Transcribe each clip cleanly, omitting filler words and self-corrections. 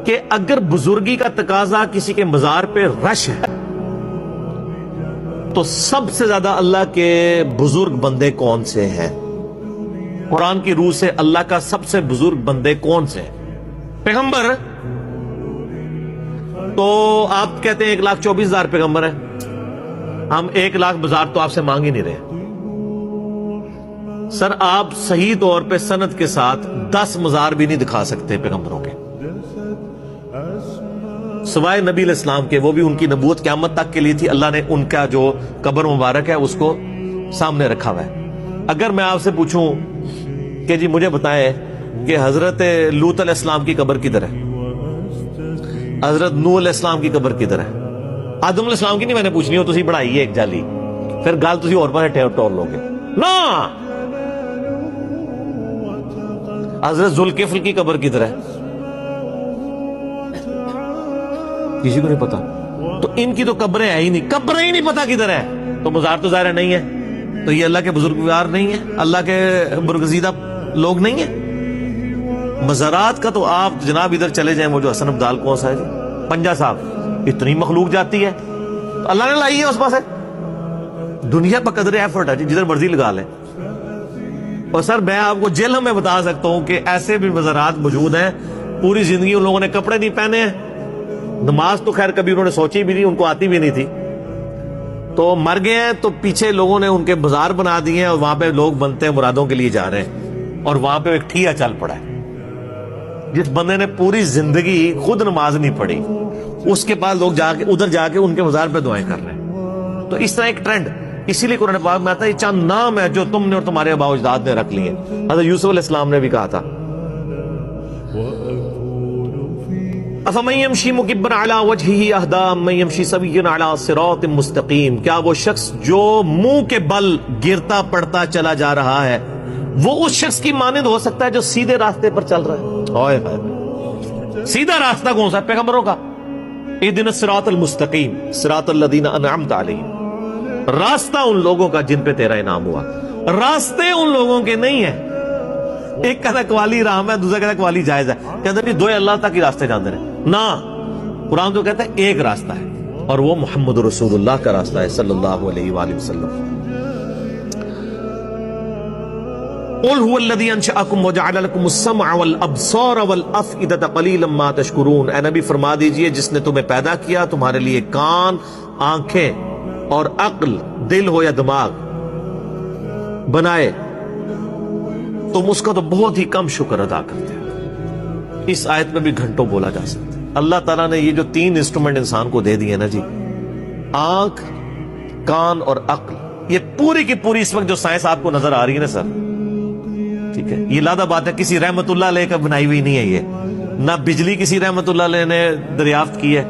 کہ اگر بزرگی کا تقاضا کسی کے مزار پہ رش ہے تو سب سے زیادہ اللہ کے بزرگ بندے کون سے ہیں؟ قرآن کی روح سے اللہ کا سب سے بزرگ بندے کون سے ہیں؟ پیغمبر. تو آپ کہتے ہیں 1,24,000 پیغمبر ہیں، ہم 1,00,000 مزار تو آپ سے مانگ ہی نہیں رہے. سر آپ صحیح طور پہ سند کے ساتھ 10 مزار بھی نہیں دکھا سکتے پیغمبروں کے سوائے نبی علیہ السلام کے، وہ بھی ان کی نبوت قیامت تک کے لیے تھی. اللہ نے ان کا جو قبر مبارک ہے اس کو سامنے رکھا ہوا ہے. اگر میں آپ سے پوچھوں کہ جی مجھے بتائیں کہ حضرت لوط علیہ السلام کی قبر کدھر ہے، حضرت نوح علیہ السلام کی قبر کدھر ہے، آدم علیہ السلام کی نہیں میں نے پوچھنی ہو، تسی بڑھائی ہے ایک جالی، پھر گال تسی اور پاسے ٹور لو گے نا. حضرت ذوالکفل کی قبر کدھر ہے، کسی کو نہیں پتا. تو ان کی تو قبریں ہے ہی نہیں، قبریں ہی نہیں پتا کدھر ہے، تو مزار تو ظاہر نہیں ہے. تو یہ اللہ کے بزرگوار نہیں ہے، اللہ کے برگزیدہ لوگ نہیں ہیں. مزارات کا تو آپ جناب ادھر چلے جائیں، وہ جو حسن عبدال کون سا ہے جی پنجا صاحب، اتنی مخلوق جاتی ہے تو اللہ نے لائی ہے اس پاس ہے. دنیا پر قدر ایفرٹ ہے جی، جدھر مرضی لگا لیں. اور سر میں آپ کو جیل میں بتا سکتا ہوں کہ ایسے بھی مزارات موجود ہیں پوری زندگی ان لوگوں نے کپڑے نہیں پہنے ہیں، نماز تو خیر کبھی انہوں نے سوچی بھی نہیں، ان کو آتی بھی نہیں تھی، تو مر گئے ہیں تو پیچھے لوگوں نے ان کے بازار بنا دیے ہیں اور وہاں پہ لوگ بنتے ہیں، مرادوں کے لیے جا رہے ہیں. اور وہاں پہ ایک ٹھیا چل پڑا ہے. جس بندے نے پوری زندگی خود نماز نہیں پڑھی، اس کے بعد لوگ ادھر جا کے ان کے مزار پہ دعائیں کر رہے ہیں. تو اس طرح ایک ٹرینڈ، اسی لیے قرآن پاک میں آتا ہے یہ چند نام ہے جو تم نے اور تمہارے آباء و اجداد نے رکھ لیے. حضرت یوسف علیہ السلام نے بھی کہا تھا افمن یمشی مکبا علی وجہہ اہدی من یمشی سویا علی صراط مستقیم، کیا وہ شخص جو منہ کے بل گرتا پڑتا چلا جا رہا ہے وہ اس شخص کی مانند ہو سکتا ہے جو سیدھے راستے پر چل رہا ہے؟ سیدھا راستہ کون سا ہے؟ پیغمبروں کا. اہدنا الصراط المستقیم صراط الذین انعمت علیہم، راستہ ان لوگوں کا جن پہ تیرا انعام ہوا. راستے ان لوگوں کے نہیں ہیں. ایک کہتا قوالی رام ہے، دوسرا کہتا قوالی جائز ہے، کہتا نہیں دو اللہ تک ہی راستے جاندے رہے. نا، قرآن تو کہتا ہے ایک راستہ ہے اور وہ محمد رسول اللہ کا راستہ ہے صلی اللہ علیہ وآلہ وسلم. قل هو الذی انشأکم وجعل لکم السمع والابصار والافئدۃ قلیلا ما تشکرون، اے نبی فرما دیجئے جس نے تمہیں پیدا کیا، تمہارے لیے کان، آنکھیں اور عقل، دل ہو یا دماغ بنائے، تم اس کا تو بہت ہی کم شکر ادا کرتے ہیں. اس آیت میں بھی گھنٹوں بولا جا سکتا ہے. اللہ تعالیٰ نے یہ جو 3 انسٹرومنٹ انسان کو دے دیے نا جی، آنکھ، کان اور عقل، یہ پوری کی پوری اس وقت جو سائنس آپ کو نظر آ رہی ہے نا سر، ٹھیک ہے، یہ لادہ بات ہے، کسی رحمت اللہ علیہ کا بنائی ہوئی نہیں ہے. یہ نہ بجلی کسی رحمت اللہ علیہ نے دریافت کی ہے،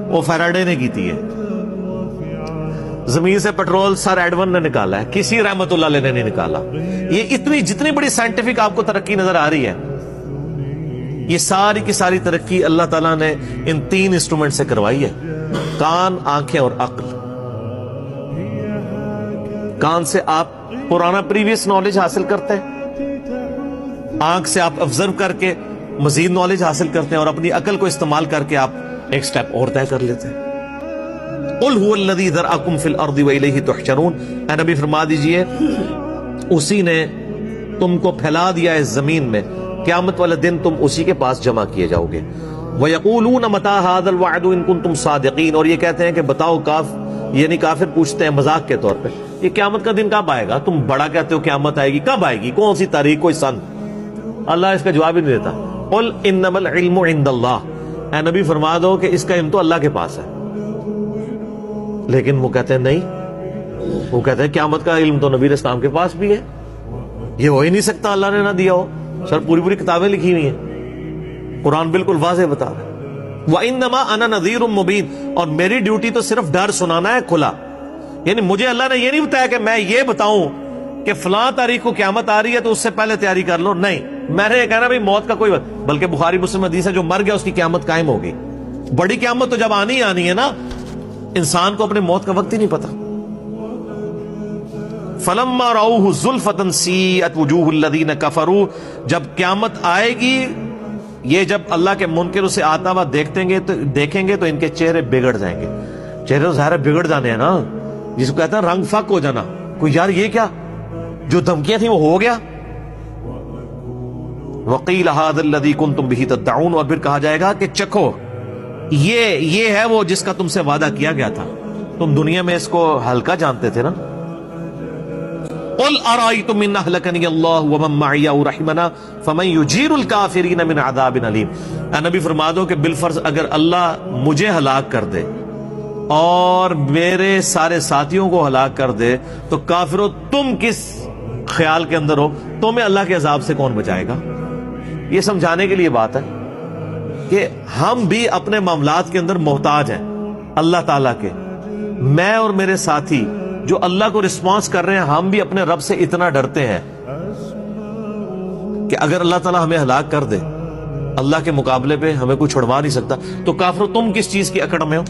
وہ فیراڈے نے کی ہے. زمین سے پیٹرول سر ایڈون نے نکالا ہے، کسی رحمت اللہ علیہ نے نہیں نکالا. یہ اتنی جتنی بڑی سائنٹیفک آپ کو ترقی نظر آ رہی ہے، یہ ساری کی ساری ترقی اللہ تعالیٰ نے ان 3 انسٹرومنٹ سے کروائی ہے، کان، آنکھیں اور عقل. کان سے آپ پرانا پریویس نالج حاصل کرتے ہیں، آنکھ سے آپ آبزرو کر کے مزید نالج حاصل کرتے ہیں، اور اپنی عقل کو استعمال کر کے آپ ایک سٹیپ اور طے کر لیتے ہیں. قل هو الذی ذرأکم فی الارض والیہ تحشرون، اے نبی فرما دیجئے اسی نے تم کو پھیلا دیا ہے زمین میں، قیامت والے دن تم اسی کے پاس جمع کیے جاؤ گے. وَيَقُولُونَ مَتَى هَذَا الْوَعْدُ إِن كُنتُمْ صَادِقِينَ، اور یہ کہتے ہیں کہ بتاؤ یعنی کافر پوچھتے ہیں مذاق کے طور پہ، یہ قیامت کا دن کب آئے گا؟ تم بڑا کہتے ہو قیامت آئے گی، کب آئے گی؟ کون سی تاریخ، کوئی سن؟ اللہ اس کا جواب ہی نہیں دیتا. قُلْ إِنَّمَا الْعِلْمُ عِندَ اللَّهِ، اے نبی فرما دو کہ اس کا علم تو اللہ کے پاس ہے. لیکن وہ کہتے ہیں نہیں، وہ کہتے ہیں قیامت کا علم تو نبی علیہ السلام کے پاس بھی ہے، یہ ہو ہی نہیں سکتا اللہ نے نہ دیا ہو. سر پوری کتابیں لکھی ہوئی ہیں، قرآن بالکل واضح بتا رہا ہے. وَإِنَّمَا أَنَا نَذِيرٌ مُبِينٌ، اور میری ڈیوٹی تو صرف ڈر سنانا ہے کھلا. یعنی مجھے اللہ نے یہ نہیں بتایا کہ میں یہ بتاؤں کہ فلاں تاریخ کو قیامت آ رہی ہے تو اس سے پہلے تیاری کر لو، نہیں، میں نے یہ کہنا بھائی موت کا کوئی وقت، بلکہ بخاری مسلم حدیث ہے جو مر گیا اس کی قیامت قائم ہوگی. بڑی قیامت تو جب آنی ہے نا، انسان کو اپنے موت کا وقت ہی نہیں پتا. فَلَمَّا رَأَوْهُ زُلْفَةً سِيئَتْ وُجُوهُ الَّذِينَ كَفَرُوا، جب قیامت آئے گی یہ جب اللہ کے منکر اسے آتا ہوا دیکھیں گے تو ان کے چہرے بگڑ جائیں گے. چہرے ظاہر بگڑ جانے ہیں نا, جس کو کہتے ہیں رنگ فک ہو جانا. کوئی یار یہ کیا, جو دھمکیاں تھیں وہ ہو گیا. وقیل ھذا الذی کنتم بہ تدعون, اور پھر کہا جائے گا کہ چکھو, یہ ہے وہ جس کا تم سے وعدہ کیا گیا تھا, تم دنیا میں اس کو ہلکا جانتے تھے نا. قل ارأیتم ان اہلکنی اللہ ومن معی او رحمنا فمن یجیر الکافرین من عذاب علیم. اے نبی فرما دو کہ بالفرض اگر اللہ مجھے ہلاک کر دے اور میرے سارے ساتھیوں کو ہلاک کر دے تو کافروں تم کس خیال کے اندر ہو, تمہیں اللہ کے عذاب سے کون بچائے گا. یہ سمجھانے کے لیے بات ہے کہ ہم بھی اپنے معاملات کے اندر محتاج ہیں اللہ تعالیٰ کے. میں اور میرے ساتھی جو اللہ کو رسپانس کر رہے ہیں, ہم بھی اپنے رب سے اتنا ڈرتے ہیں کہ اگر اللہ تعالیٰ ہمیں ہلاک کر دے, اللہ کے مقابلے پہ ہمیں کوئی چھڑوا نہیں سکتا. تو کافروں تم کس چیز کی اکڑ میں ہو؟